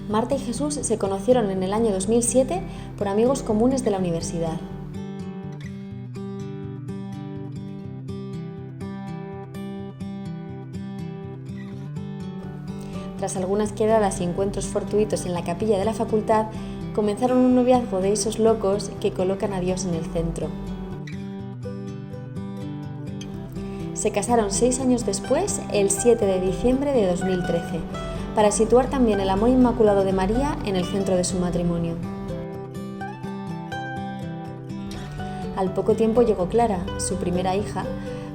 Marta y Jesús se conocieron en el año 2007 por amigos comunes de la universidad. Tras algunas quedadas y encuentros fortuitos en la capilla de la facultad, comenzaron un noviazgo de esos locos que colocan a Dios en el centro. Se casaron 6 años después, el 7 de diciembre de 2013, para situar también el amor inmaculado de María en el centro de su matrimonio. Al poco tiempo llegó Clara, su primera hija,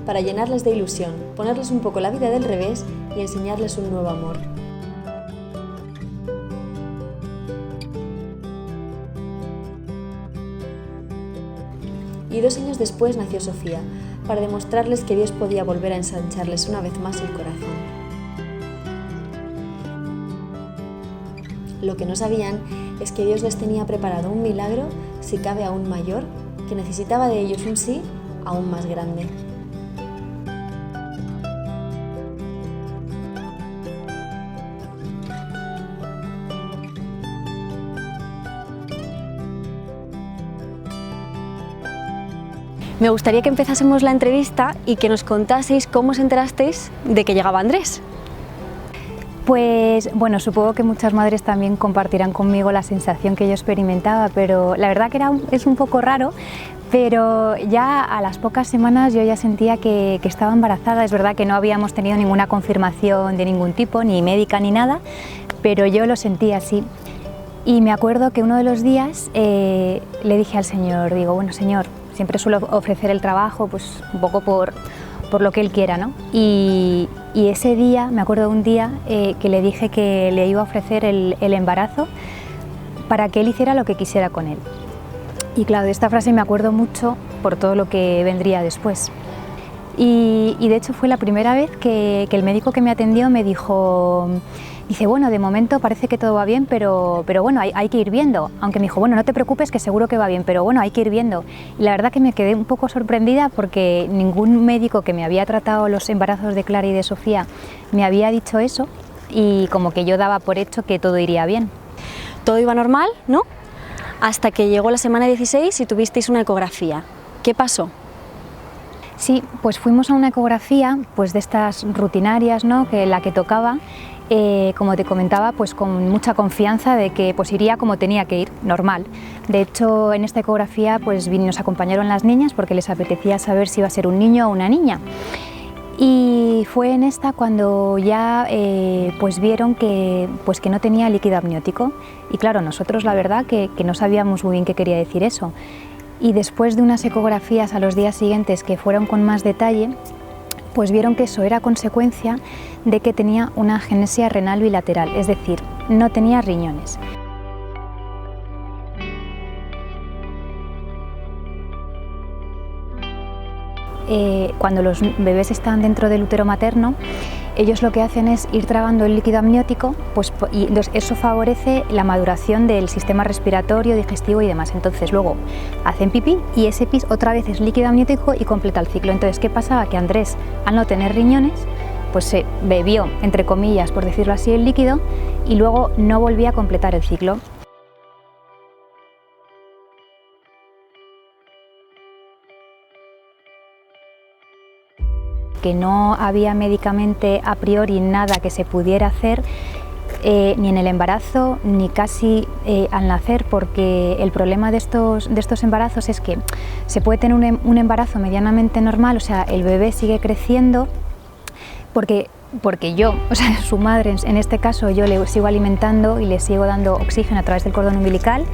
para llenarles de ilusión, ponerles un poco la vida del revés y enseñarles un nuevo amor. Y 2 años después nació Sofía, para demostrarles que Dios podía volver a ensancharles una vez más el corazón. Lo que no sabían es que Dios les tenía preparado un milagro, si cabe aún mayor, que necesitaba de ellos un sí aún más grande. Me gustaría que empezásemos la entrevista y que nos contaseis cómo os enterasteis de que llegaba Andrés. Pues bueno, supongo que muchas madres también compartirán conmigo la sensación que yo experimentaba, pero la verdad que es un poco raro, pero ya a las pocas semanas yo ya sentía que estaba embarazada. Es verdad que no habíamos tenido ninguna confirmación de ningún tipo, ni médica ni nada, pero yo lo sentía así. Y me acuerdo que uno de los días le dije al Señor, digo, bueno Señor, siempre suelo ofrecer el trabajo pues un poco por lo que Él quiera, ¿no? Y ese día, me acuerdo de un día que le dije que le iba a ofrecer el embarazo para que Él hiciera lo que quisiera con él. Y claro, de esta frase me acuerdo mucho por todo lo que vendría después. Y de hecho fue la primera vez que el médico que me atendió me dijo, dice, bueno, de momento parece que todo va bien, pero bueno, hay que ir viendo. Aunque me dijo, bueno, no te preocupes que seguro que va bien, pero bueno, hay que ir viendo. Y la verdad que me quedé un poco sorprendida porque ningún médico que me había tratado los embarazos de Clara y de Sofía me había dicho eso y como que yo daba por hecho que todo iría bien. Todo iba normal, ¿no? Hasta que llegó la semana 16 y tuvisteis una ecografía. ¿Qué pasó? Sí, pues fuimos a una ecografía pues de estas rutinarias, ¿no? La que tocaba. Como te comentaba, pues con mucha confianza de que pues iría como tenía que ir, normal. De hecho, en esta ecografía pues nos acompañaron las niñas porque les apetecía saber si iba a ser un niño o una niña. Y fue en esta cuando ya pues vieron que no tenía líquido amniótico. Y claro, nosotros la verdad que no sabíamos muy bien qué quería decir eso. Y después de unas ecografías a los días siguientes que fueron con más detalle, pues vieron que eso era consecuencia de que tenía una agenesia renal bilateral, es decir, no tenía riñones. Cuando los bebés están dentro del útero materno, ellos lo que hacen es ir tragando el líquido amniótico, pues, y eso favorece la maduración del sistema respiratorio, digestivo y demás. Entonces luego hacen pipí y ese pis otra vez es líquido amniótico y completa el ciclo. Entonces, ¿qué pasaba? Que Andrés, al no tener riñones, pues se bebió, entre comillas, por decirlo así, el líquido y luego no volvía a completar el ciclo. Que no había médicamente a priori nada que se pudiera hacer ni en el embarazo ni casi al nacer, porque el problema de estos embarazos es que se puede tener un embarazo medianamente normal, o sea, el bebé sigue creciendo porque yo, o sea, su madre en este caso, yo le sigo alimentando y le sigo dando oxígeno a través del cordón umbilical.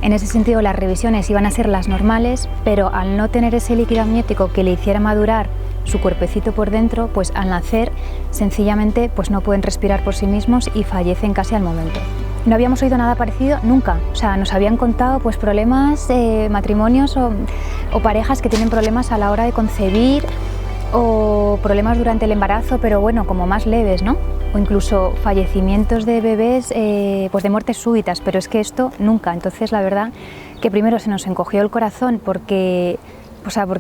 En ese sentido las revisiones iban a ser las normales, pero al no tener ese líquido amniótico que le hiciera madurar su cuerpecito por dentro, pues al nacer sencillamente pues no pueden respirar por sí mismos y fallecen casi al momento. No habíamos oído nada parecido nunca, o sea, nos habían contado pues problemas, matrimonios o parejas que tienen problemas a la hora de concebir o problemas durante el embarazo, pero bueno, como más leves, ¿no? O incluso fallecimientos de bebés pues de muertes súbitas, pero es que esto nunca. Entonces la verdad que primero se nos encogió el corazón porque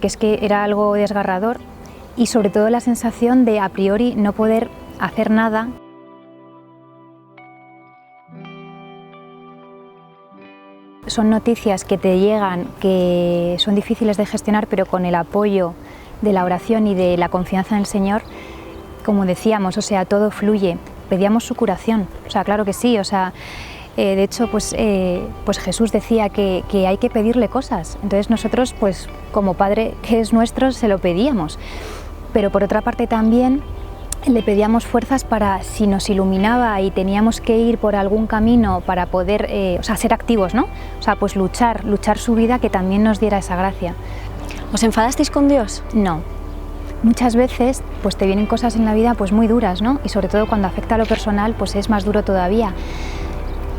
es que era algo desgarrador y sobre todo la sensación de a priori no poder hacer nada. son noticias que te llegan, que son difíciles de gestionar, pero con el apoyo de la oración y de la confianza en el Señor, como decíamos, o sea, todo fluye. Pedíamos su curación, o sea, claro que sí, o sea, de hecho, pues Jesús decía que hay que pedirle cosas, entonces nosotros, pues como Padre que es nuestro, se lo pedíamos, pero por otra parte también le pedíamos fuerzas para, si nos iluminaba y teníamos que ir por algún camino para poder, o sea, ser activos, ¿no? O sea, pues luchar su vida, que también nos diera esa gracia. ¿Os enfadasteis con Dios? No. Muchas veces pues te vienen cosas en la vida pues muy duras, ¿no? Y sobre todo cuando afecta a lo personal pues es más duro todavía.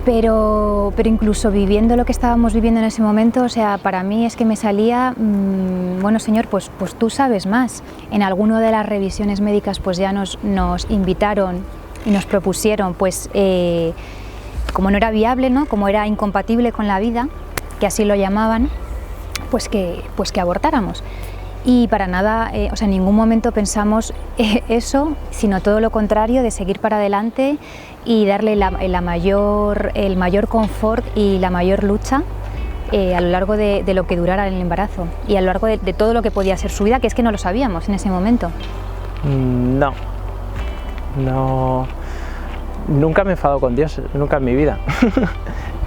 Pero incluso viviendo lo que estábamos viviendo en ese momento, o sea, para mí es que me salía, bueno Señor, pues tú sabes más. En alguna de las revisiones médicas pues ya nos invitaron y nos propusieron, pues como no era viable, ¿no? Como era incompatible con la vida, que así lo llamaban, pues que abortáramos. Y para nada, o sea, en ningún momento pensamos eso, sino todo lo contrario, de seguir para adelante y darle el mayor confort y la mayor lucha a lo largo de lo que durara el embarazo y a lo largo de todo lo que podía ser su vida, que es que no lo sabíamos en ese momento. No, nunca me he enfadado con Dios, nunca en mi vida.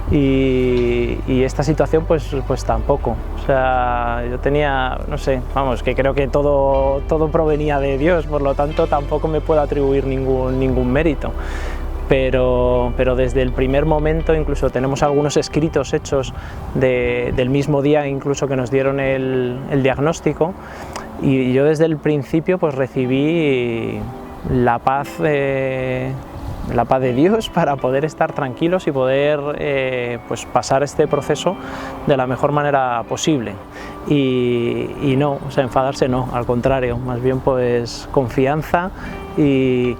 Y esta situación pues tampoco, o sea, yo tenía, no sé, vamos, que creo que todo provenía de Dios, por lo tanto tampoco me puedo atribuir ningún mérito, pero desde el primer momento, incluso tenemos algunos escritos hechos del mismo día incluso que nos dieron el diagnóstico, y yo desde el principio pues recibí la paz de Dios para poder estar tranquilos y poder pues pasar este proceso de la mejor manera posible. Y no, o sea, enfadarse no, al contrario, más bien pues confianza y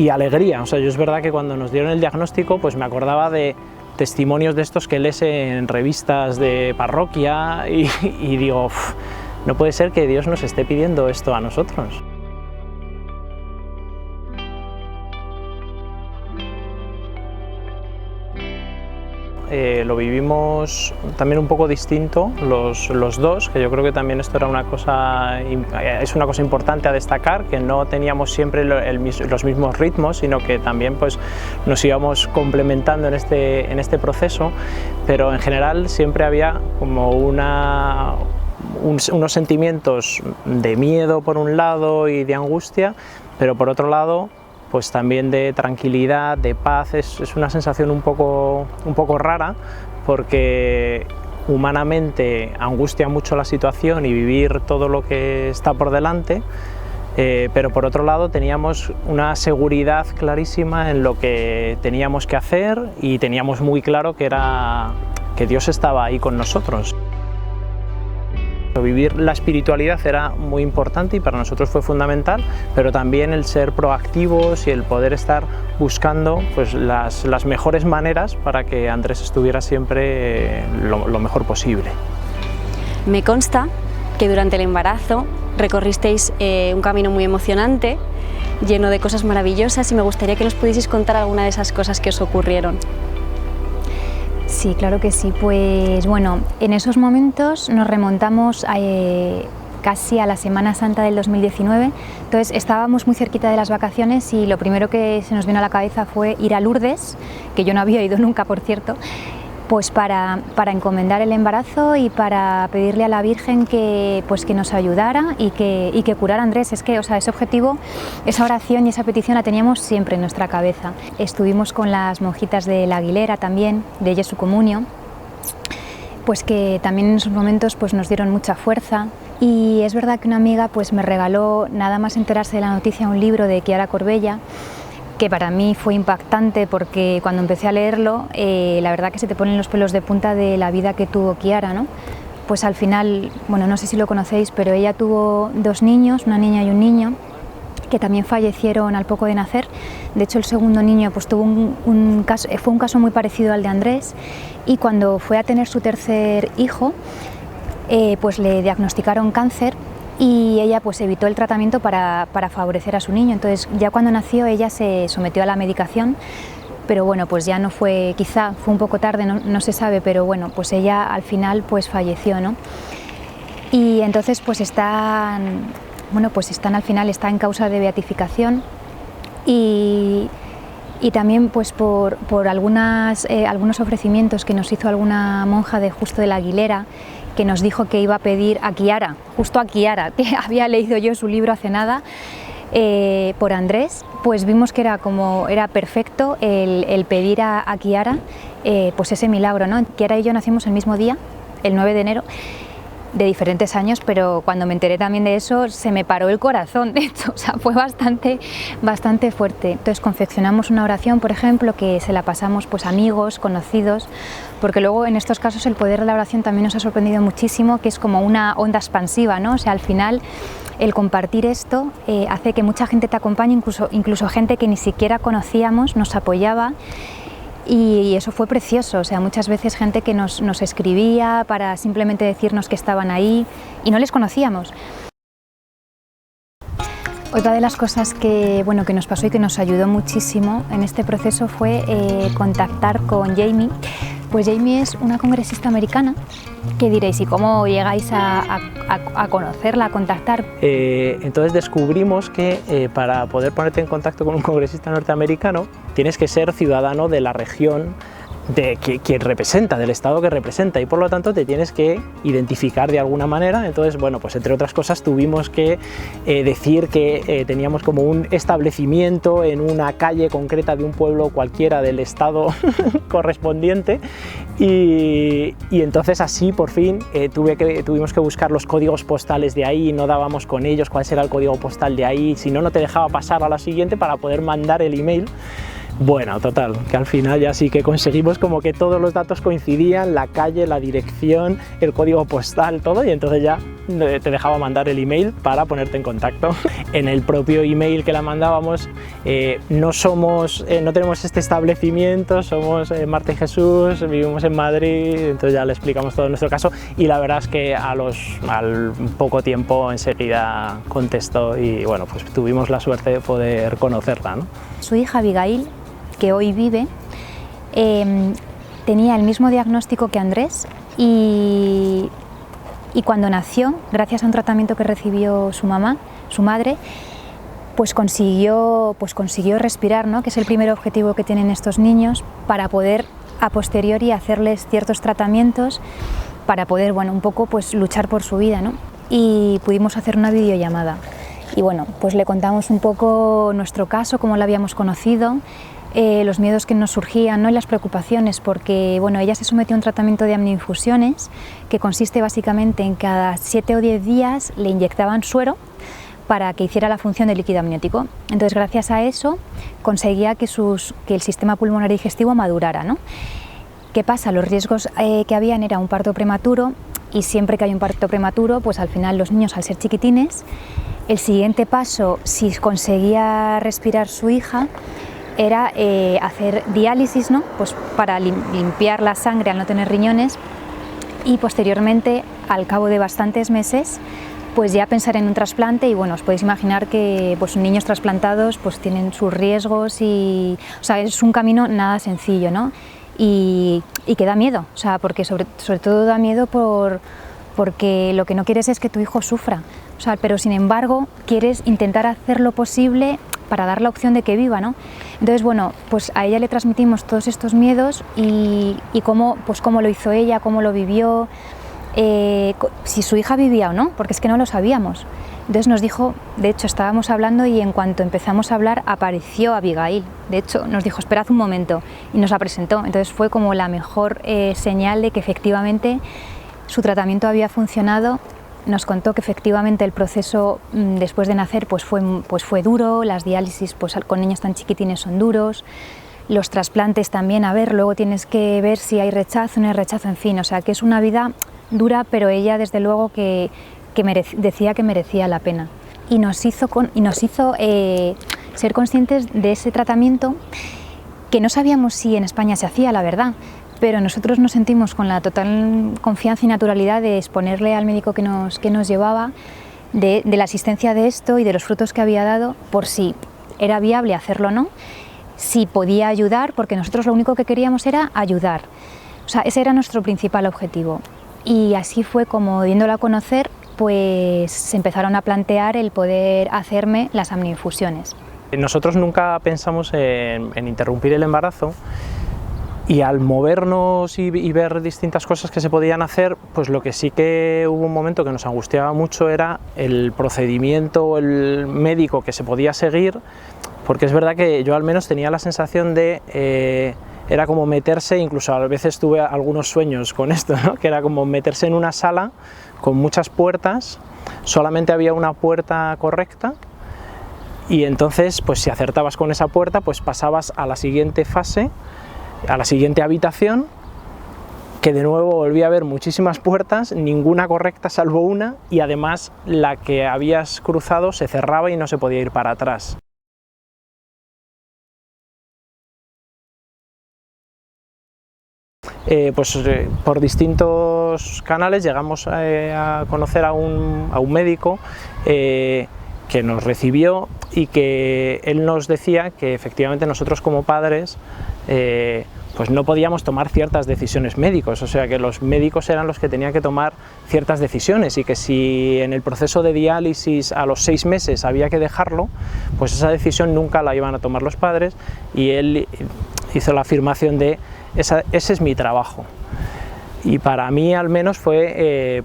alegría. O sea, yo es verdad que cuando nos dieron el diagnóstico pues me acordaba de testimonios de estos que lees en revistas de parroquia y digo, no puede ser que Dios nos esté pidiendo esto a nosotros. Lo vivimos también un poco distinto los dos, que yo creo que también esto era es una cosa importante a destacar, que no teníamos siempre los mismos ritmos, sino que también pues nos íbamos complementando en este proceso, pero en general siempre había como unos sentimientos de miedo por un lado y de angustia, pero por otro lado pues también de tranquilidad, de paz. Es una sensación un poco rara, porque humanamente angustia mucho la situación y vivir todo lo que está por delante, pero por otro lado teníamos una seguridad clarísima en lo que teníamos que hacer y teníamos muy claro que Dios estaba ahí con nosotros. Vivir la espiritualidad era muy importante y para nosotros fue fundamental, pero también el ser proactivos y el poder estar buscando pues, las mejores maneras para que Andrés estuviera siempre lo mejor posible. Me consta que durante el embarazo recorristeis un camino muy emocionante, lleno de cosas maravillosas, y me gustaría que nos pudieseis contar alguna de esas cosas que os ocurrieron. Sí, claro que sí. Pues bueno, en esos momentos nos remontamos casi a la Semana Santa del 2019, entonces estábamos muy cerquita de las vacaciones y lo primero que se nos vino a la cabeza fue ir a Lourdes, que yo no había ido nunca, por cierto, pues para encomendar el embarazo y para pedirle a la Virgen que nos ayudara y que curara a Andrés. Es que, o sea, ese objetivo, esa oración y esa petición la teníamos siempre en nuestra cabeza. Estuvimos con las monjitas de la Aguilera también, de Jesu Comunio, pues que también en esos momentos pues nos dieron mucha fuerza. Y es verdad que una amiga pues me regaló, nada más enterarse de la noticia, un libro de Chiara Corbella, que para mí fue impactante porque cuando empecé a leerlo, la verdad que se te ponen los pelos de punta de la vida que tuvo Chiara, ¿no? Pues al final, bueno, no sé si lo conocéis, pero ella tuvo 2 niños, una niña y un niño, que también fallecieron al poco de nacer. De hecho, el segundo niño pues tuvo fue un caso muy parecido al de Andrés, y cuando fue a tener su tercer hijo, pues le diagnosticaron cáncer, y ella pues evitó el tratamiento para favorecer a su niño. Entonces ya cuando nació ella se sometió a la medicación, pero bueno, pues ya no fue, quizá fue un poco tarde, no se sabe, pero bueno, pues ella al final pues falleció, ¿no? Y entonces pues están al final, está en causa de beatificación y también pues por algunos ofrecimientos que nos hizo alguna monja de Justo de la Aguilera, que nos dijo que iba a pedir a Chiara, justo a Chiara, que había leído yo su libro hace nada, por Andrés, pues vimos que era perfecto el pedir a Chiara pues ese milagro, ¿no? Chiara y yo nacimos el mismo día, el 9 de enero, de diferentes años, pero cuando me enteré también de eso se me paró el corazón, de hecho, o sea, fue bastante fuerte. Entonces confeccionamos una oración, por ejemplo, que se la pasamos pues amigos, conocidos, porque luego en estos casos el poder de la oración también nos ha sorprendido muchísimo, que es como una onda expansiva, ¿no? O sea, al final el compartir esto hace que mucha gente te acompañe, incluso gente que ni siquiera conocíamos nos apoyaba. Y eso fue precioso, o sea, muchas veces gente que nos escribía para simplemente decirnos que estaban ahí y no les conocíamos. Otra de las cosas que nos pasó y que nos ayudó muchísimo en este proceso fue contactar con Jamie. Pues Jamie es una congresista americana, que diréis, ¿y cómo llegáis a conocerla, a contactar? Entonces descubrimos que para poder ponerte en contacto con un congresista norteamericano tienes que ser ciudadano de la región que representa, del estado que representa, y por lo tanto te tienes que identificar de alguna manera. Entonces, bueno, pues entre otras cosas tuvimos que decir que teníamos como un establecimiento en una calle concreta de un pueblo cualquiera del estado correspondiente, y entonces así por fin tuvimos que buscar los códigos postales de ahí, no dábamos con ellos cuál será el código postal de ahí, si no, no te dejaba pasar a la siguiente para poder mandar el email. Bueno, total, que al final ya sí que conseguimos como que todos los datos coincidían, la calle, la dirección, el código postal, todo, y entonces ya te dejaba mandar el email para ponerte en contacto. En el propio email que la mandábamos no tenemos este establecimiento, somos Marta y Jesús, vivimos en Madrid, entonces ya le explicamos todo nuestro caso, y la verdad es que al poco tiempo enseguida contestó y bueno, pues tuvimos la suerte de poder conocerla, ¿no? Su hija Abigail, que hoy vive, tenía el mismo diagnóstico que Andrés y cuando nació, gracias a un tratamiento que recibió su madre, pues consiguió respirar, ¿no? Que es el primer objetivo que tienen estos niños, para poder a posteriori hacerles ciertos tratamientos para poder, bueno, un poco pues luchar por su vida, ¿no? Y pudimos hacer una videollamada y bueno, pues le contamos un poco nuestro caso, cómo la habíamos conocido, los miedos que nos surgían, ¿no? Y las preocupaciones, porque bueno, ella se sometió a un tratamiento de amniinfusiones que consiste básicamente en cada 7 o 10 días le inyectaban suero para que hiciera la función del líquido amniótico. Entonces, gracias a eso conseguía que el sistema pulmonar y digestivo madurara, ¿no? ¿Qué pasa? Los riesgos que habían era un parto prematuro, y siempre que hay un parto prematuro, pues al final los niños, al ser chiquitines, el siguiente paso, si conseguía respirar su hija, era hacer diálisis, ¿no? Pues para limpiar la sangre al no tener riñones, y posteriormente, al cabo de bastantes meses, pues ya pensar en un trasplante. Y bueno, os podéis imaginar que pues niños trasplantados pues tienen sus riesgos y, o sea, es un camino nada sencillo, ¿no? Y que da miedo, o sea, porque sobre todo da miedo porque lo que no quieres es que tu hijo sufra, o sea, pero sin embargo quieres intentar hacer lo posible para dar la opción de que viva, ¿no? Entonces, bueno, pues a ella le transmitimos todos estos miedos y cómo lo hizo ella, cómo lo vivió, si su hija vivía o no, porque es que no lo sabíamos. Entonces nos dijo, de hecho estábamos hablando y en cuanto empezamos a hablar apareció Abigail, de hecho nos dijo esperad un momento y nos la presentó. Entonces fue como la mejor señal de que efectivamente su tratamiento había funcionado. Nos contó que efectivamente el proceso después de nacer pues fue duro, las diálisis pues con niños tan chiquitines son duros, los trasplantes también, luego tienes que ver si hay rechazo o no hay rechazo, en fin, o sea que es una vida dura, pero ella desde luego que decía que merecía la pena. Y nos hizo ser conscientes de ese tratamiento que no sabíamos si en España se hacía, la verdad, pero nosotros nos sentimos con la total confianza y naturalidad de exponerle al médico que nos llevaba de la existencia de esto y de los frutos que había dado, por si era viable hacerlo o no. si podía ayudar, porque nosotros lo único que queríamos era ayudar. O sea, ese era nuestro principal objetivo. Y así fue como, viéndola a conocer, pues se empezaron a plantear el poder hacerme las amniinfusiones. Nosotros nunca pensamos en interrumpir el embarazo, y al movernos y ver distintas cosas que se podían hacer, pues lo que sí que hubo un momento que nos angustiaba mucho era el procedimiento, el médico que se podía seguir, porque es verdad que yo al menos tenía la sensación de... era como meterse, incluso a veces tuve algunos sueños con esto, ¿no? Que era como meterse en una sala con muchas puertas, solamente había una puerta correcta, y entonces pues si acertabas con esa puerta pues pasabas a la siguiente fase, a la siguiente habitación, que de nuevo volvía a haber muchísimas puertas, ninguna correcta salvo una, y además la que habías cruzado se cerraba y no se podía ir para atrás. Por distintos canales llegamos a conocer a un médico que nos recibió y que él nos decía que efectivamente nosotros como padres pues no podíamos tomar ciertas decisiones médicos, o sea que los médicos eran los que tenían que tomar ciertas decisiones, y que si en el proceso de diálisis a los 6 meses había que dejarlo, pues esa decisión nunca la iban a tomar los padres, y él hizo la afirmación de ese es mi trabajo. Y para mí al menos fue,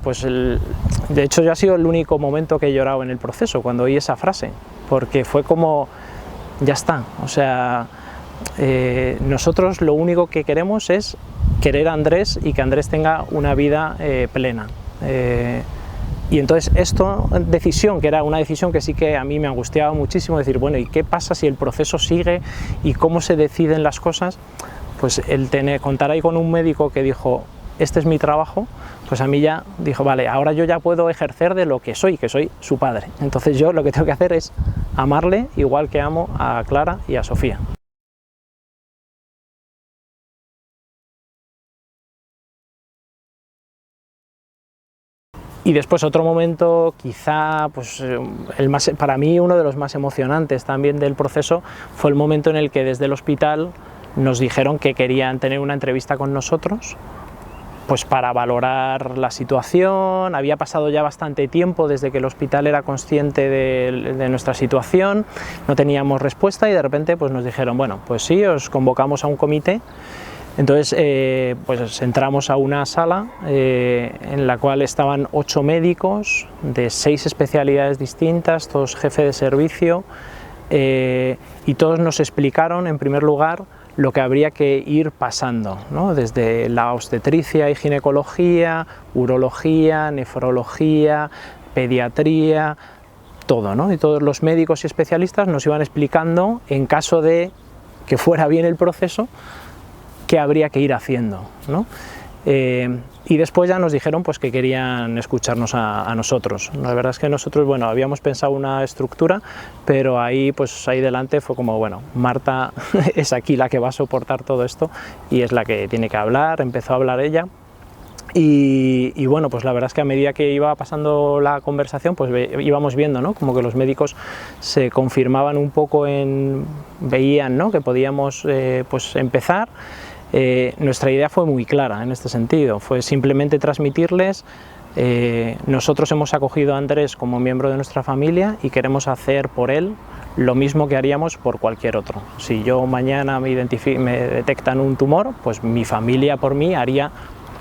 de hecho yo ha sido el único momento que he llorado en el proceso cuando oí esa frase, porque fue como, ya está, o sea, nosotros lo único que queremos es querer a Andrés y que Andrés tenga una vida plena. Y entonces esta decisión, que era una decisión que sí que a mí me angustiaba muchísimo, decir, bueno, ¿y qué pasa si el proceso sigue y cómo se deciden las cosas? Pues el contar ahí con un médico que dijo, este es mi trabajo, pues a mí ya dijo, vale, ahora yo ya puedo ejercer de lo que soy su padre. Entonces yo lo que tengo que hacer es amarle igual que amo a Clara y a Sofía. Y después otro momento, quizá pues, para mí uno de los más emocionantes también del proceso, fue el momento en el que desde el hospital nos dijeron que querían tener una entrevista con nosotros, pues para valorar la situación. Había pasado ya bastante tiempo desde que el hospital era consciente de nuestra situación, no teníamos respuesta, y de repente pues nos dijeron, bueno, pues sí, os convocamos a un comité. Entonces pues entramos a una sala en la cual estaban 8 médicos de 6 especialidades distintas, todos jefes de servicio, y todos nos explicaron en primer lugar lo que habría que ir pasando, ¿no? Desde la obstetricia y ginecología, urología, nefrología, pediatría, todo, ¿no? Y todos los médicos y especialistas nos iban explicando, en caso de que fuera bien el proceso, qué habría que ir haciendo, ¿no? Y después ya nos dijeron pues, que querían escucharnos a nosotros. La verdad es que nosotros, bueno, habíamos pensado una estructura, pero ahí delante fue como, bueno, Marta es aquí la que va a soportar todo esto y es la que tiene que hablar. Empezó a hablar ella. Y bueno, pues la verdad es que a medida que iba pasando la conversación, pues íbamos viendo, ¿no? Como que los médicos se confirmaban un poco veían, ¿no? Que podíamos pues empezar. Nuestra idea fue muy clara en este sentido, fue simplemente transmitirles, nosotros hemos acogido a Andrés como miembro de nuestra familia y queremos hacer por él lo mismo que haríamos por cualquier otro. Si yo mañana me detectan un tumor, pues mi familia por mí haría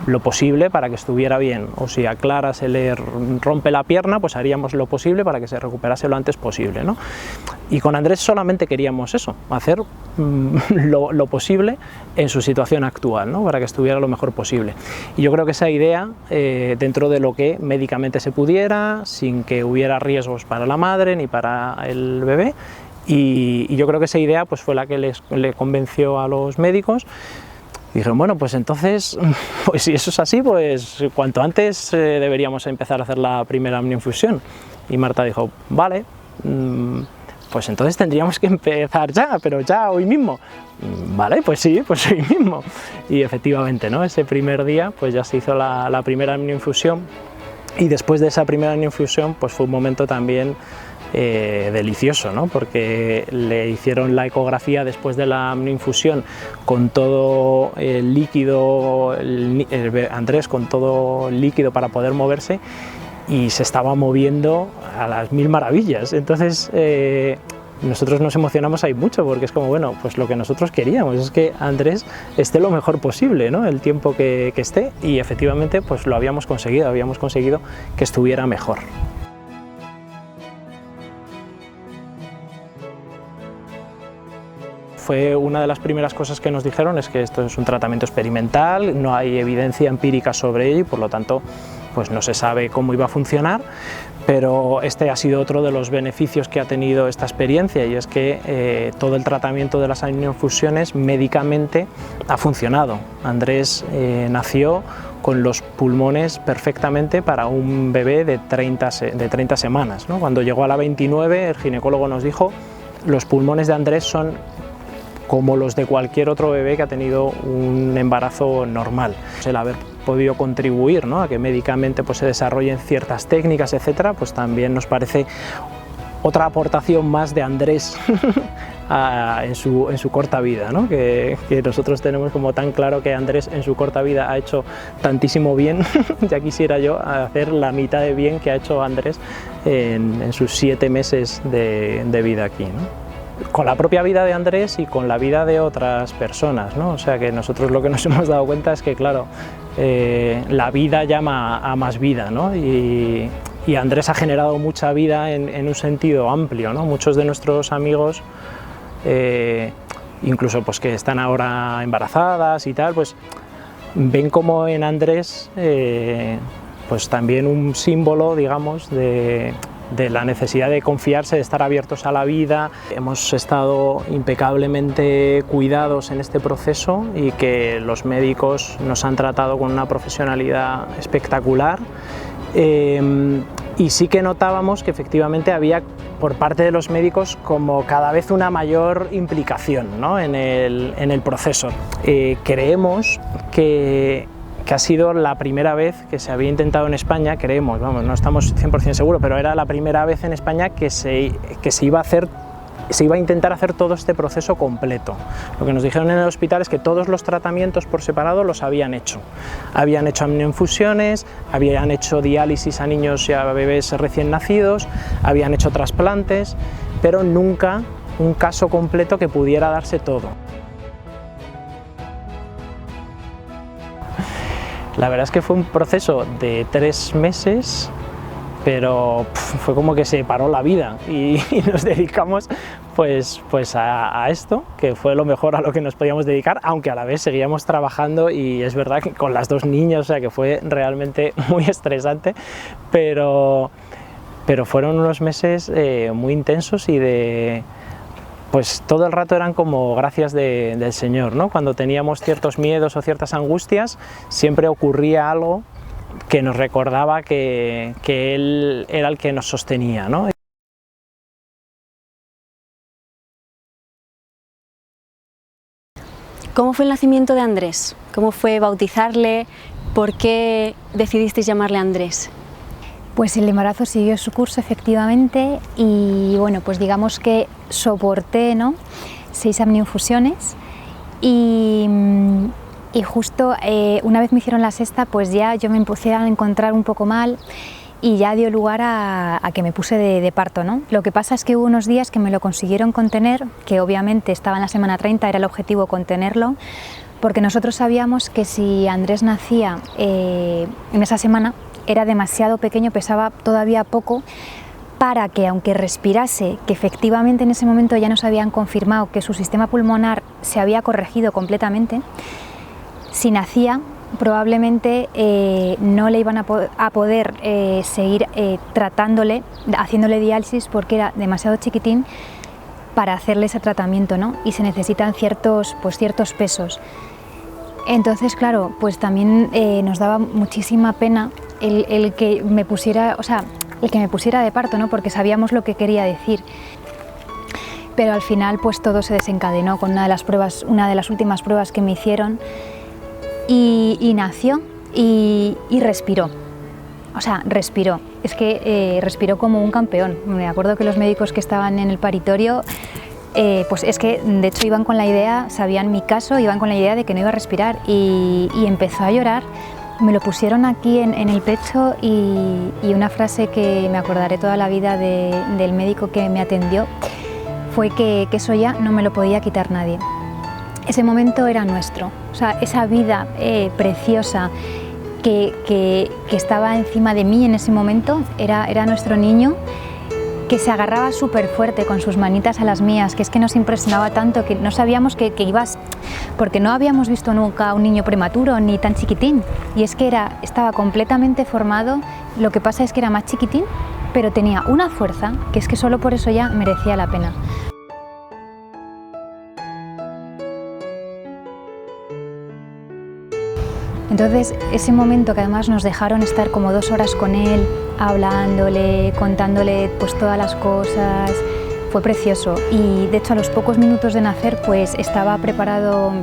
lo posible para que estuviera bien, o si a Clara se le rompe la pierna, pues haríamos lo posible para que se recuperase lo antes posible, ¿no? Y con Andrés solamente queríamos eso, hacer lo posible en su situación actual, ¿no? Para que estuviera lo mejor posible. Y yo creo que esa idea, dentro de lo que médicamente se pudiera, sin que hubiera riesgos para la madre ni para el bebé, y yo creo que esa idea pues, fue la que le convenció a los médicos. Y dijeron, bueno, pues entonces, pues si eso es así, pues cuanto antes deberíamos empezar a hacer la primera amniinfusión. Y Marta dijo, vale, pues entonces tendríamos que empezar ya, pero ya hoy mismo. Vale, pues sí, pues hoy mismo. Y efectivamente, ¿no? Ese primer día pues ya se hizo la primera amniinfusión, y después de esa primera amniinfusión pues fue un momento también delicioso, ¿no? Porque le hicieron la ecografía después de la amniinfusión con todo el líquido, Andrés con todo el líquido para poder moverse, y se estaba moviendo a las mil maravillas. Entonces nosotros nos emocionamos ahí mucho, porque es como, bueno, pues lo que nosotros queríamos es que Andrés esté lo mejor posible, ¿no? El tiempo que esté, y efectivamente pues lo habíamos conseguido que estuviera mejor. Fue una de las primeras cosas que nos dijeron, es que esto es un tratamiento experimental, no hay evidencia empírica sobre ello y por lo tanto pues no se sabe cómo iba a funcionar, pero este ha sido otro de los beneficios que ha tenido esta experiencia, y es que todo el tratamiento de las amniinfusiones médicamente ha funcionado. Andrés nació con los pulmones perfectamente para un bebé de 30 semanas, ¿no? Cuando llegó a la 29, el ginecólogo nos dijo: los pulmones de Andrés son como los de cualquier otro bebé que ha tenido un embarazo normal. El haber podido contribuir, ¿no?, a que médicamente pues, se desarrollen ciertas técnicas, etcétera, pues también nos parece otra aportación más de Andrés en su corta vida, ¿no? Que nosotros tenemos como tan claro que Andrés en su corta vida ha hecho tantísimo bien. Ya quisiera yo hacer la mitad de bien que ha hecho Andrés en sus 7 meses de vida aquí, ¿no? Con la propia vida de Andrés y con la vida de otras personas, ¿no? O sea que nosotros lo que nos hemos dado cuenta es que, claro, la vida llama a más vida, ¿no? Y Andrés ha generado mucha vida en un sentido amplio, ¿no? Muchos de nuestros amigos, incluso pues que están ahora embarazadas y tal, pues ven como en Andrés pues también un símbolo, digamos, de la necesidad de confiarse, de estar abiertos a la vida. Hemos estado impecablemente cuidados en este proceso y que los médicos nos han tratado con una profesionalidad espectacular. Y sí que notábamos que efectivamente había por parte de los médicos como cada vez una mayor implicación, ¿no?, en el proceso. Creemos que ha sido la primera vez que se había intentado en España, creemos, vamos, no estamos 100% seguros, pero era la primera vez en España que se iba a intentar hacer todo este proceso completo. Lo que nos dijeron en el hospital es que todos los tratamientos por separado los habían hecho. Habían hecho amniinfusiones, habían hecho diálisis a niños y a bebés recién nacidos, habían hecho trasplantes, pero nunca un caso completo que pudiera darse todo. La verdad es que fue un proceso de 3 meses, pero fue como que se paró la vida y nos dedicamos pues a esto, que fue lo mejor a lo que nos podíamos dedicar, aunque a la vez seguíamos trabajando, y es verdad que con las 2 niñas, o sea que fue realmente muy estresante, pero fueron unos meses muy intensos y pues todo el rato eran como gracias del Señor, ¿no? Cuando teníamos ciertos miedos o ciertas angustias, siempre ocurría algo que nos recordaba que Él era el que nos sostenía, ¿no? ¿Cómo fue el nacimiento de Andrés? ¿Cómo fue bautizarle? ¿Por qué decidisteis llamarle Andrés? Pues el embarazo siguió su curso efectivamente, y bueno, pues digamos que soporté, ¿no?, 6 amniinfusiones y justo una vez me hicieron la 6ª, pues ya yo me empecé a encontrar un poco mal y ya dio lugar a que me puse de parto, ¿no? Lo que pasa es que hubo unos días que me lo consiguieron contener, que obviamente estaba en la semana 30, era el objetivo contenerlo, porque nosotros sabíamos que si Andrés nacía en esa semana, era demasiado pequeño, pesaba todavía poco para que, aunque respirase, que efectivamente en ese momento ya nos habían confirmado que su sistema pulmonar se había corregido completamente, si nacía probablemente no le iban a poder seguir tratándole, haciéndole diálisis, porque era demasiado chiquitín para hacerle ese tratamiento, ¿no? Y se necesitan ciertos pesos. Entonces, claro, pues también nos daba muchísima pena el que me pusiera, o sea, el que me pusiera de parto, ¿no? Porque sabíamos lo que quería decir. Pero al final, pues todo se desencadenó con una de las últimas pruebas que me hicieron, y nació y respiró. o sea, respiró. Es que respiró como un campeón. Me acuerdo que los médicos que estaban en el paritorio, pues es que de hecho iban con la idea, sabían mi caso, iban con la idea de que no iba a respirar y empezó a llorar. Me lo pusieron aquí en el pecho y una frase que me acordaré toda la vida del médico que me atendió fue que eso ya no me lo podía quitar nadie. Ese momento era nuestro, o sea, esa vida preciosa que estaba encima de mí en ese momento era nuestro niño, que se agarraba súper fuerte con sus manitas a las mías, que es que nos impresionaba tanto que no sabíamos que ibas, porque no habíamos visto nunca un niño prematuro ni tan chiquitín, y es que estaba completamente formado. Lo que pasa es que era más chiquitín, pero tenía una fuerza que es que solo por eso ya merecía la pena. Entonces, ese momento que además nos dejaron estar como 2 horas con él, hablándole, contándole pues todas las cosas, fue precioso. Y de hecho a los pocos minutos de nacer pues estaba preparado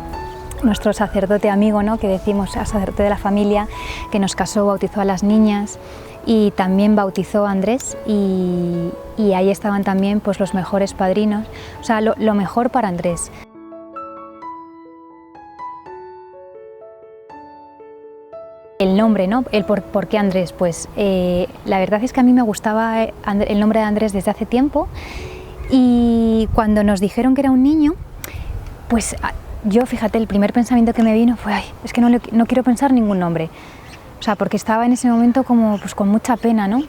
nuestro sacerdote amigo, ¿no? Que decimos, sacerdote de la familia, que nos casó, bautizó a las niñas y también bautizó a Andrés y ahí estaban también pues los mejores padrinos, o sea, lo mejor para Andrés. El nombre, ¿no? ¿Por qué Andrés? Pues la verdad es que a mí me gustaba el nombre de Andrés desde hace tiempo y cuando nos dijeron que era un niño, pues yo, fíjate, el primer pensamiento que me vino fue, ay, es que no quiero pensar ningún nombre. O sea, porque estaba en ese momento como pues con mucha pena, ¿no?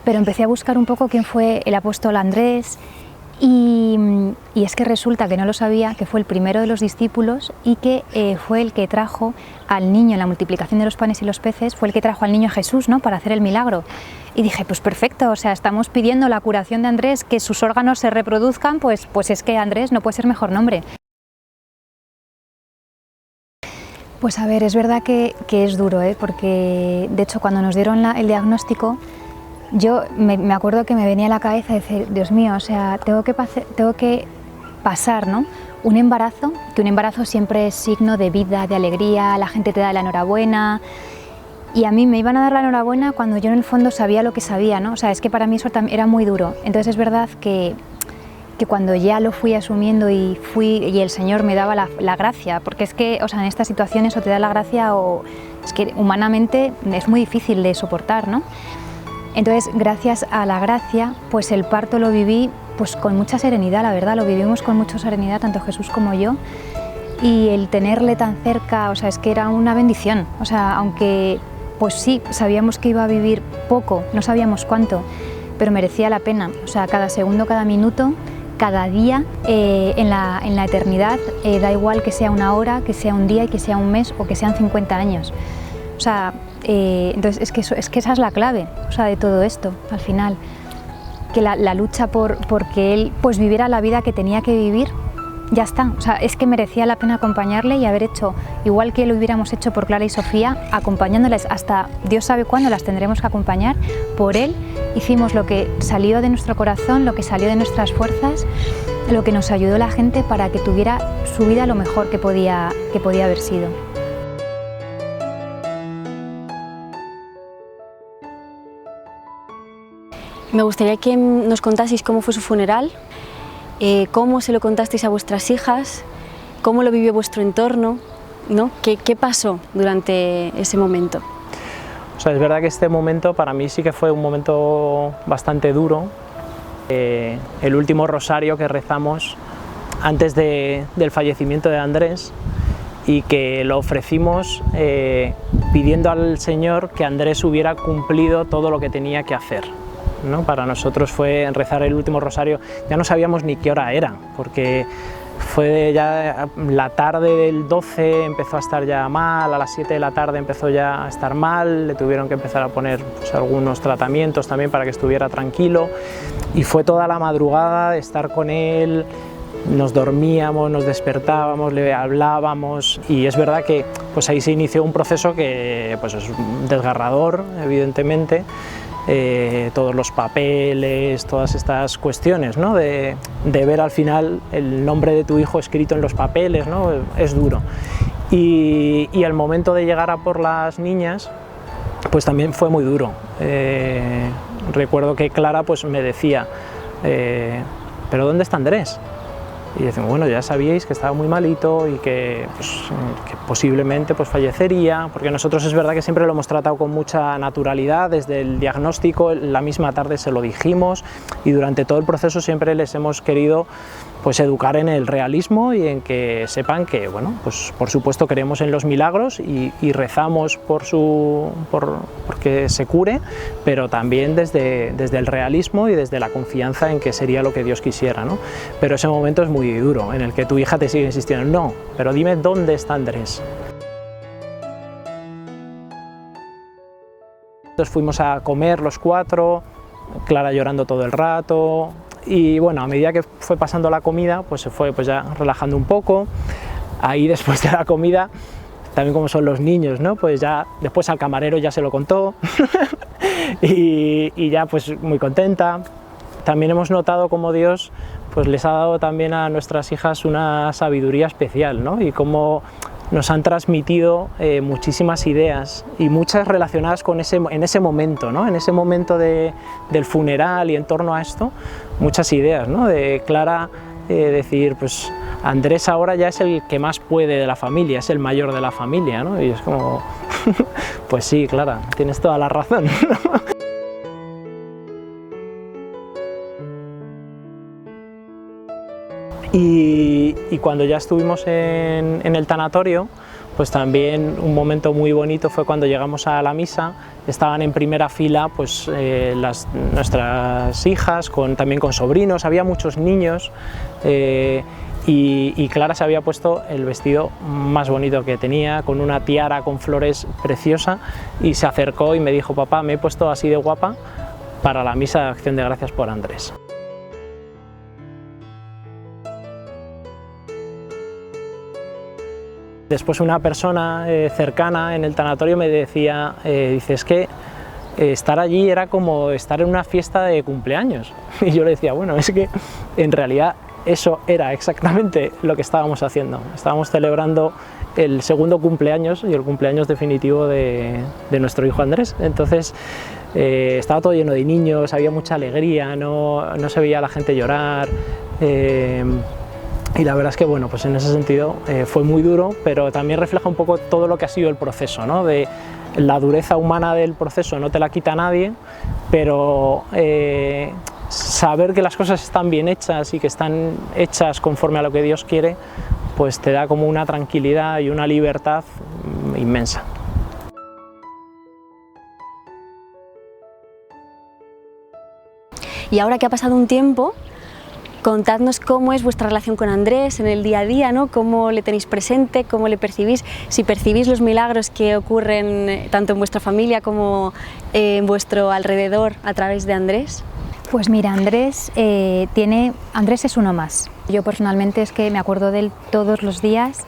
Pero empecé a buscar un poco quién fue el apóstol Andrés y es que resulta que no lo sabía, que fue el primero de los discípulos y que fue el que trajo al niño en la multiplicación de los panes y los peces, fue el que trajo al niño a Jesús, ¿no? Para hacer el milagro. Y dije, pues perfecto, o sea, estamos pidiendo la curación de Andrés, que sus órganos se reproduzcan, pues es que Andrés no puede ser mejor nombre. Pues a ver, es verdad que es duro, porque de hecho cuando nos dieron el diagnóstico, yo me acuerdo que me venía a la cabeza decir, Dios mío, o sea, tengo que pasar, ¿no? Un embarazo, que un embarazo siempre es signo de vida, de alegría, la gente te da la enhorabuena, y a mí me iban a dar la enhorabuena cuando yo en el fondo sabía lo que sabía, ¿no? O sea, es que para mí eso era muy duro. Entonces es verdad que cuando ya lo fui asumiendo y el Señor me daba la gracia, porque es que, o sea, en estas situaciones o te da la gracia o es que humanamente es muy difícil de soportar, ¿no? Entonces, gracias a la gracia, pues el parto lo viví pues con mucha serenidad, la verdad, lo vivimos con mucha serenidad, tanto Jesús como yo, y el tenerle tan cerca, o sea, es que era una bendición, o sea, aunque pues sí, sabíamos que iba a vivir poco, no sabíamos cuánto, pero merecía la pena, o sea, cada segundo, cada minuto, cada día en la eternidad, da igual que sea una hora, que sea un día y que sea un mes o que sean 50 años. O sea, entonces es que esa es la clave, o sea, de todo esto, al final, que la lucha porque él pues viviera la vida que tenía que vivir, ya está, o sea, es que merecía la pena acompañarle y haber hecho, igual que lo hubiéramos hecho por Clara y Sofía, acompañándoles hasta Dios sabe cuándo las tendremos que acompañar, por él hicimos lo que salió de nuestro corazón, lo que salió de nuestras fuerzas, lo que nos ayudó la gente para que tuviera su vida lo mejor que podía haber sido. Me gustaría que nos contaseis cómo fue su funeral, cómo se lo contasteis a vuestras hijas, cómo lo vivió vuestro entorno, ¿no? ¿Qué pasó durante ese momento? O sea, es verdad que este momento para mí sí que fue un momento bastante duro. El último rosario que rezamos antes del fallecimiento de Andrés y que lo ofrecimos pidiendo al Señor que Andrés hubiera cumplido todo lo que tenía que hacer, ¿no? Para nosotros fue rezar el último rosario, ya no sabíamos ni qué hora era, porque fue ya la tarde del 12, empezó a estar ya mal, a las 7 de la tarde empezó ya a estar mal, le tuvieron que empezar a poner pues, algunos tratamientos también para que estuviera tranquilo, y fue toda la madrugada de estar con él, nos dormíamos, nos despertábamos, le hablábamos, y es verdad que pues ahí se inició un proceso que pues, es desgarrador, evidentemente. Todos los papeles, todas estas cuestiones, ¿no? de ver al final el nombre de tu hijo escrito en los papeles, ¿no? Es duro. Y el momento de llegar a por las niñas, pues también fue muy duro. Recuerdo que Clara pues me decía, ¿pero dónde está Andrés? Y decimos, bueno, ya sabíais que estaba muy malito y que posiblemente pues fallecería, porque nosotros es verdad que siempre lo hemos tratado con mucha naturalidad, desde el diagnóstico, la misma tarde se lo dijimos, y durante todo el proceso siempre les hemos querido pues educar en el realismo y en que sepan que, bueno, pues por supuesto creemos en los milagros y rezamos porque se cure, pero también desde el realismo y desde la confianza en que sería lo que Dios quisiera, ¿no? Pero ese momento es muy duro, en el que tu hija te sigue insistiendo, no, pero dime dónde está Andrés. Entonces fuimos a comer los 4, Clara llorando todo el rato, y bueno, a medida que fue pasando la comida, pues se fue pues ya relajando un poco. Ahí después de la comida, también como son los niños, ¿no? Pues ya después al camarero ya se lo contó y ya pues muy contenta. También hemos notado cómo Dios pues les ha dado también a nuestras hijas una sabiduría especial, ¿no? Y cómo nos han transmitido muchísimas ideas, y muchas relacionadas con en ese momento, ¿no? En ese momento del funeral y en torno a esto, muchas ideas, ¿no? De Clara decir, pues Andrés ahora ya es el que más puede de la familia, es el mayor de la familia, ¿no? Y es como, pues sí, Clara, tienes toda la razón. Y cuando ya estuvimos en el tanatorio, pues también un momento muy bonito fue cuando llegamos a la misa. Estaban en primera fila pues, nuestras hijas, también con sobrinos, había muchos niños, y Clara se había puesto el vestido más bonito que tenía, con una tiara con flores preciosa, y se acercó y me dijo, papá, me he puesto así de guapa para la misa de acción de gracias por Andrés. Después una persona cercana en el tanatorio me decía, dice, es que estar allí era como estar en una fiesta de cumpleaños. Y yo le decía, bueno, es que en realidad eso era exactamente lo que estábamos haciendo. Estábamos celebrando el segundo cumpleaños y el cumpleaños definitivo de nuestro hijo Andrés. Entonces estaba todo lleno de niños, había mucha alegría, no se veía a la gente llorar. Y la verdad es que, bueno, pues en ese sentido fue muy duro, pero también refleja un poco todo lo que ha sido el proceso, ¿no? De la dureza humana del proceso no te la quita nadie, pero saber que las cosas están bien hechas y que están hechas conforme a lo que Dios quiere, pues te da como una tranquilidad y una libertad inmensa. Y ahora que ha pasado un tiempo, contadnos cómo es vuestra relación con Andrés en el día a día, ¿no? Cómo le tenéis presente, cómo le percibís, si percibís los milagros que ocurren tanto en vuestra familia como en vuestro alrededor a través de Andrés. Pues mira, Andrés es uno más. Yo personalmente es que me acuerdo de él todos los días.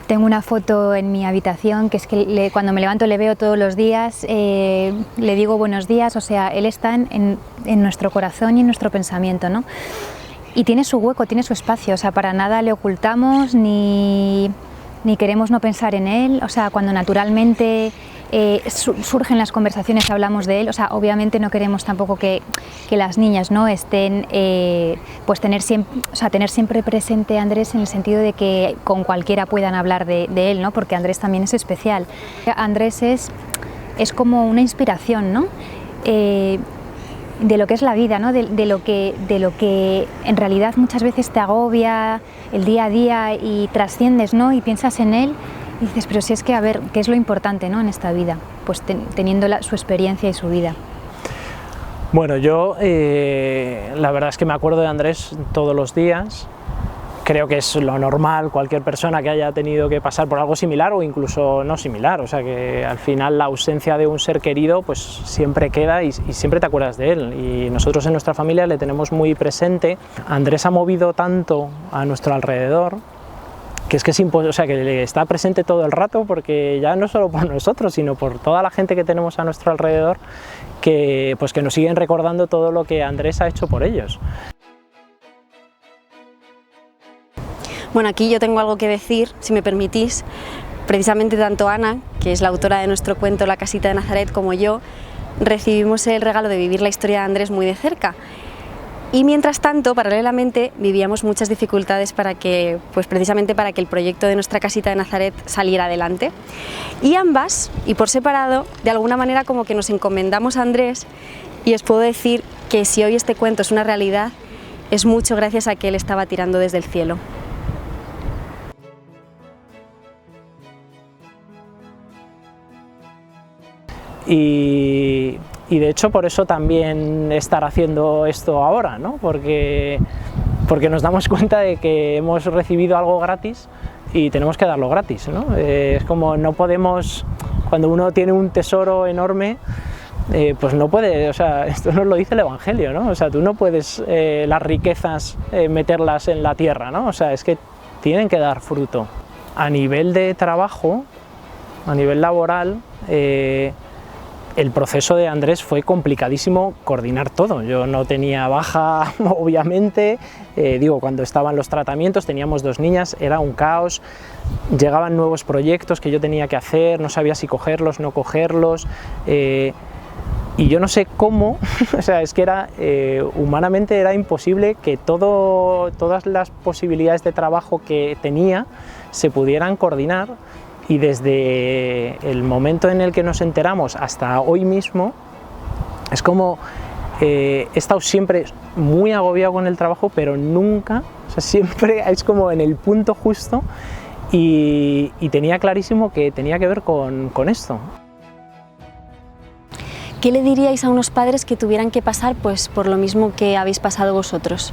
Tengo una foto en mi habitación que es que cuando me levanto le veo todos los días, le digo buenos días, o sea, él está en nuestro corazón y en nuestro pensamiento, ¿no? Y tiene su hueco, tiene su espacio, o sea, para nada le ocultamos ni queremos no pensar en él, o sea, cuando naturalmente surgen las conversaciones hablamos de él, o sea, obviamente no queremos tampoco que las niñas no estén, pues tener siempre presente a Andrés en el sentido de que con cualquiera puedan hablar de él, ¿no? Porque Andrés también es especial. Andrés es como una inspiración, ¿no? De lo que es la vida, ¿no? de lo que en realidad muchas veces te agobia el día a día y trasciendes, ¿no? Y piensas en él y dices, pero si es que, a ver, ¿qué es lo importante, ¿no? En esta vida? Pues teniendo su experiencia y su vida. Bueno, yo la verdad es que me acuerdo de Andrés todos los días. Creo que es lo normal, cualquier persona que haya tenido que pasar por algo similar o incluso no similar, o sea que al final la ausencia de un ser querido pues siempre queda y siempre te acuerdas de él, y nosotros en nuestra familia le tenemos muy presente. Andrés ha movido tanto a nuestro alrededor que es imposible, o sea, que le está presente todo el rato, porque ya no solo por nosotros, sino por toda la gente que tenemos a nuestro alrededor que nos siguen recordando todo lo que Andrés ha hecho por ellos. Bueno, aquí yo tengo algo que decir, si me permitís, Precisamente tanto Ana, que es la autora de nuestro cuento La casita de Nazaret, como yo, recibimos el regalo de vivir la historia de Andrés muy de cerca. Y mientras tanto, paralelamente, vivíamos muchas dificultades precisamente para que el proyecto de nuestra casita de Nazaret saliera adelante. Y ambas, y por separado, de alguna manera como que nos encomendamos a Andrés, y os puedo decir que si hoy este cuento es una realidad, es mucho gracias a que él estaba tirando desde el cielo. Y de hecho por eso también estar haciendo esto ahora, ¿no? Porque nos damos cuenta de que hemos recibido algo gratis y tenemos que darlo gratis, ¿no? Es como no podemos, cuando uno tiene un tesoro enorme, pues no puede, o sea, esto nos lo dice el Evangelio, ¿no? O sea, tú no puedes las riquezas meterlas en la tierra, ¿no? O sea, es que tienen que dar fruto. A nivel de trabajo, a nivel laboral, el proceso de Andrés fue complicadísimo coordinar todo. Yo no tenía baja, obviamente, cuando estaban los tratamientos, teníamos 2 niñas, era un caos, llegaban nuevos proyectos que yo tenía que hacer, no sabía si cogerlos, no cogerlos, y yo no sé cómo, o sea, es que era, humanamente era imposible que todas las posibilidades de trabajo que tenía se pudieran coordinar. Y desde el momento en el que nos enteramos hasta hoy mismo, es como he estado siempre muy agobiado con el trabajo, pero nunca, o sea, siempre es como en el punto justo y tenía clarísimo que tenía que ver con esto. ¿Qué le diríais a unos padres que tuvieran que pasar pues, por lo mismo que habéis pasado vosotros?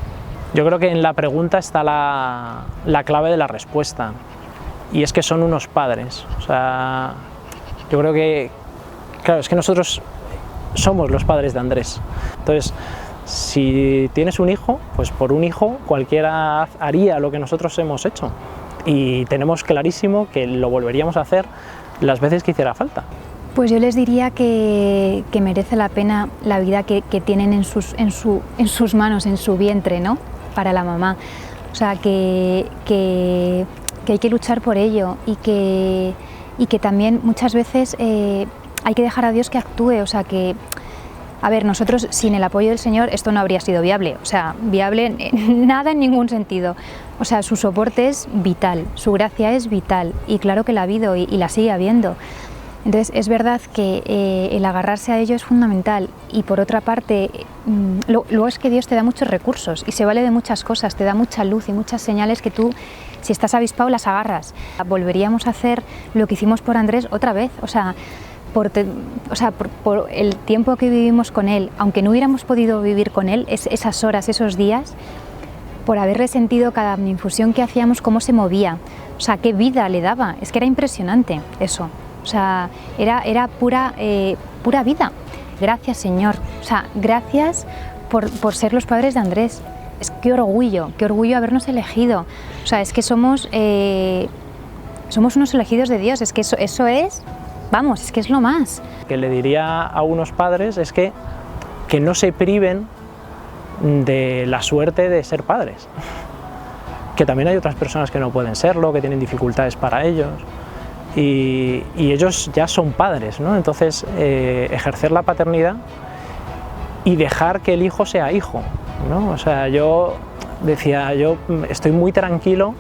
Yo creo que en la pregunta está la clave de la respuesta. Y es que son unos padres, o sea, yo creo que, claro, es que nosotros somos los padres de Andrés. Entonces, si tienes un hijo, pues por un hijo cualquiera haría lo que nosotros hemos hecho. Y tenemos clarísimo que lo volveríamos a hacer las veces que hiciera falta. Pues yo les diría que merece la pena la vida que tienen en sus manos, en su vientre, ¿no? Para la mamá. O sea, que hay que luchar por ello y que también muchas veces hay que dejar a Dios que actúe, o sea que, a ver, nosotros sin el apoyo del Señor esto no habría sido viable, o sea, viable nada en ningún sentido, o sea, su soporte es vital, su gracia es vital y claro que la ha habido y la sigue habiendo. Entonces es verdad que el agarrarse a ello es fundamental y por otra parte luego es que Dios te da muchos recursos y se vale de muchas cosas, te da mucha luz y muchas señales que tú, si estás avispado, las agarras. Volveríamos a hacer lo que hicimos por Andrés otra vez, o sea, por el tiempo que vivimos con él, aunque no hubiéramos podido vivir con él esas horas, esos días, por haberle sentido cada infusión que hacíamos, cómo se movía, o sea, qué vida le daba, es que era impresionante eso. O sea, era pura vida. Gracias, Señor. O sea, gracias por ser los padres de Andrés. Es qué orgullo habernos elegido. O sea, es que somos unos elegidos de Dios. Es que eso es, vamos, es que es lo más. Lo que le diría a unos padres es que no se priven de la suerte de ser padres. Que también hay otras personas que no pueden serlo, que tienen dificultades para ellos. Y ellos ya son padres, ¿no? Entonces ejercer la paternidad y dejar que el hijo sea hijo, ¿no? O sea, yo decía, yo estoy muy tranquilo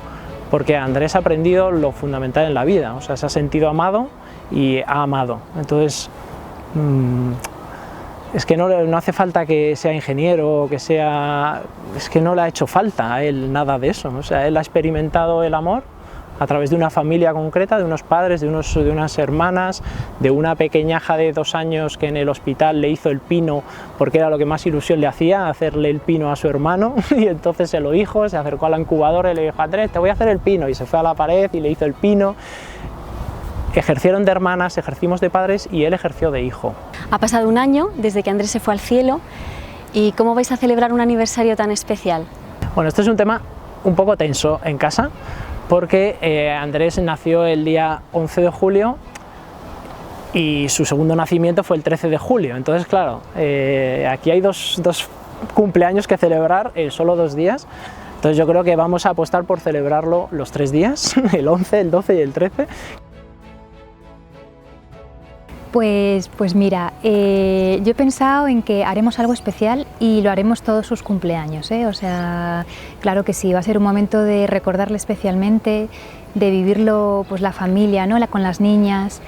porque Andrés ha aprendido lo fundamental en la vida, o sea, se ha sentido amado y ha amado. Entonces es que no hace falta que sea ingeniero, es que no le ha hecho falta a él nada de eso, o sea, él ha experimentado el amor a través de una familia concreta, de unos padres, de unas hermanas, de una pequeñaja de 2 años que en el hospital le hizo el pino porque era lo que más ilusión le hacía, hacerle el pino a su hermano, y entonces se lo dijo, se acercó a la incubadora y le dijo, Andrés, te voy a hacer el pino, y se fue a la pared y le hizo el pino. Ejercieron de hermanas, ejercimos de padres y él ejerció de hijo. Ha pasado un año desde que Andrés se fue al cielo, ¿y cómo vais a celebrar un aniversario tan especial? Bueno, este es un tema un poco tenso en casa, porque Andrés nació el día 11 de julio y su segundo nacimiento fue el 13 de julio. Entonces, claro, aquí hay dos cumpleaños que celebrar en solo 2 días. Entonces yo creo que vamos a apostar por celebrarlo los 3 días, el 11, el 12 y el 13. Pues mira, yo he pensado en que haremos algo especial y lo haremos todos sus cumpleaños, ¿eh? O sea, claro que sí, va a ser un momento de recordarle especialmente, de vivirlo pues la familia, ¿no? Con las niñas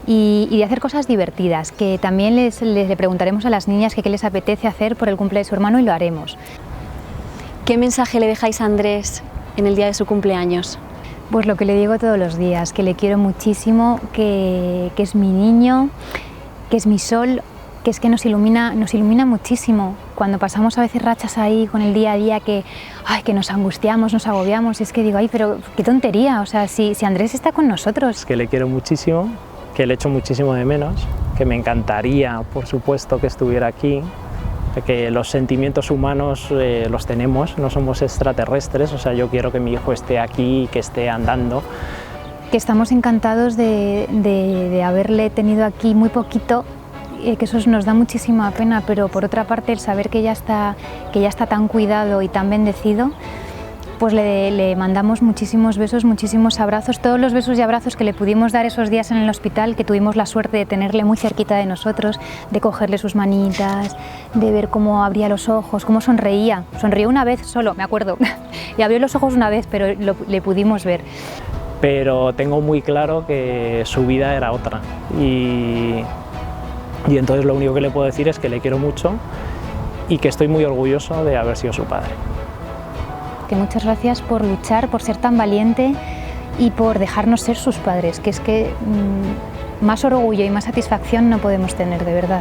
y de hacer cosas divertidas, que también le preguntaremos a las niñas qué les apetece hacer por el cumple de su hermano y lo haremos. ¿Qué mensaje le dejáis a Andrés en el día de su cumpleaños? Pues lo que le digo todos los días, que le quiero muchísimo, que es mi niño, que es mi sol, que es que nos ilumina muchísimo. Cuando pasamos a veces rachas ahí con el día a día que nos angustiamos, nos agobiamos, es que digo, ay, pero qué tontería, o sea, si Andrés está con nosotros. Que le quiero muchísimo, que le echo muchísimo de menos, que me encantaría, por supuesto, que estuviera aquí, que los sentimientos humanos los tenemos, no somos extraterrestres, o sea, yo quiero que mi hijo esté aquí, que esté andando. Que estamos encantados de haberle tenido aquí muy poquito, que eso nos da muchísima pena, pero por otra parte el saber que ya está tan cuidado y tan bendecido, pues le mandamos muchísimos besos, muchísimos abrazos, todos los besos y abrazos que le pudimos dar esos días en el hospital, que tuvimos la suerte de tenerle muy cerquita de nosotros, de cogerle sus manitas, de ver cómo abría los ojos, cómo sonreía. Sonrió una vez solo, me acuerdo, y abrió los ojos una vez, pero le pudimos ver. Pero tengo muy claro que su vida era otra y entonces lo único que le puedo decir es que le quiero mucho y que estoy muy orgulloso de haber sido su padre. Que muchas gracias por luchar, por ser tan valiente y por dejarnos ser sus padres, que es que más orgullo y más satisfacción no podemos tener, de verdad.